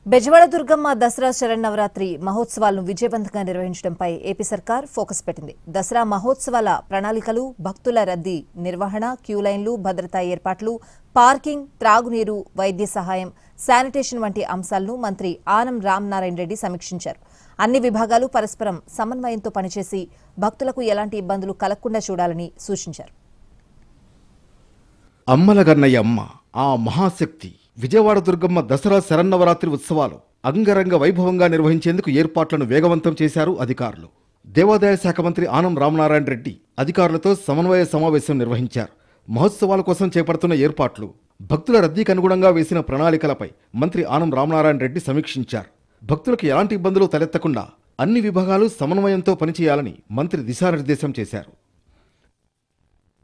బెజవాడ దుర్గమ్మ దసరా శరన్నవరాత్రి మహోత్సవాలను విజయవంతంగా నిర్వహించడంపై ఏపీ సర్కార్ ఫోకస్ పెట్టింది. దసరా మహోత్సవాల ప్రణాళికలు, భక్తుల రద్దీ నిర్వహణ, క్యూలైన్లు, భద్రతా ఏర్పాట్లు, పార్కింగ్, త్రాగునీరు, వైద్య సహాయం, శానిటేషన్ వంటి అంశాలను మంత్రి ఆనం రామనారాయణ రెడ్డి సమీక్షించారు. అన్ని విభాగాలు పరస్పరం సమన్వయంతో పనిచేసి భక్తులకు ఎలాంటి ఇబ్బందులు కలగకుండా చూడాలని సూచించారు. అమ్మలగన్నయ్య అమ్మ ఆ మహాశక్తి విజయవాడ దుర్గమ్మ దసరా శరన్నవరాత్రి ఉత్సవాలు అంగరంగ వైభవంగా నిర్వహించేందుకు ఏర్పాట్లను వేగవంతం చేశారు అధికారులు. దేవాదాయ శాఖ మంత్రి ఆనం రామనారాయణ రెడ్డి అధికారులతో సమన్వయ సమావేశం నిర్వహించారు. మహోత్సవాల కోసం చేపడుతున్న ఏర్పాట్లు, భక్తుల రద్దీకి అనుగుణంగా వేసిన ప్రణాళికలపై మంత్రి ఆనం రామనారాయణ రెడ్డి సమీక్షించారు. భక్తులకు ఎలాంటి ఇబ్బందులు తలెత్తకుండా అన్ని విభాగాలు సమన్వయంతో పనిచేయాలని మంత్రి దిశానిర్దేశం చేశారు.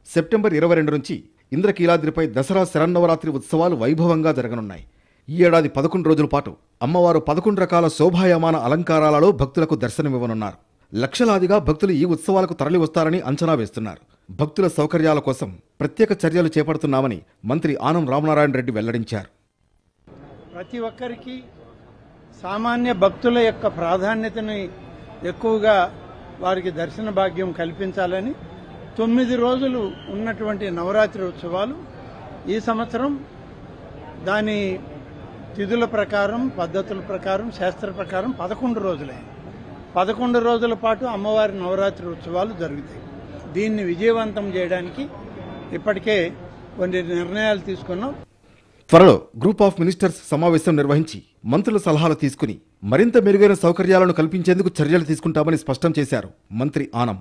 సెప్టెంబర్ 22 నుంచి ఇంద్రకీలాద్రిపై దసరా శరన్నవరాత్రి ఉత్సవాలు వైభవంగా జరగనున్నాయి. ఈ ఏడాది 11 రోజుల పాటు అమ్మవారు 11 రకాల శోభాయమాన అలంకారాలలో భక్తులకు దర్శనమివ్వనున్నారు. లక్షలాదిగా భక్తులు ఈ ఉత్సవాలకు తరలి వస్తారని అంచనా వేస్తున్నారు. భక్తుల సౌకర్యాల కోసం ప్రత్యేక చర్యలు చేపడుతున్నామని మంత్రి ఆనం రామనారాయణ రెడ్డి వెల్లడించారు. ప్రతి ఒక్కరికి సామాన్య భక్తుల యొక్క ప్రాధాన్యతని ఎక్కువగా వారికి దర్శన భాగ్యం కల్పించాలని 9 రోజులు ఉన్నటువంటి నవరాత్రి ఉత్సవాలు ఈ సంవత్సరం దాని తిథుల ప్రకారం, పద్ధతుల ప్రకారం, శాస్త్ర ప్రకారం 11 రోజులైంది. 11 రోజుల పాటు అమ్మవారి నవరాత్రి ఉత్సవాలు జరుగుతాయి. దీన్ని విజయవంతం చేయడానికి ఇప్పటికే కొన్ని నిర్ణయాలు తీసుకున్నాం. త్వరలో గ్రూప్ ఆఫ్ మినిస్టర్స్ సమావేశం నిర్వహించి మంత్రుల సలహాలు తీసుకుని మరింత మెరుగైన సౌకర్యాలను కల్పించేందుకు చర్యలు తీసుకుంటామని స్పష్టం చేశారు మంత్రి ఆనం.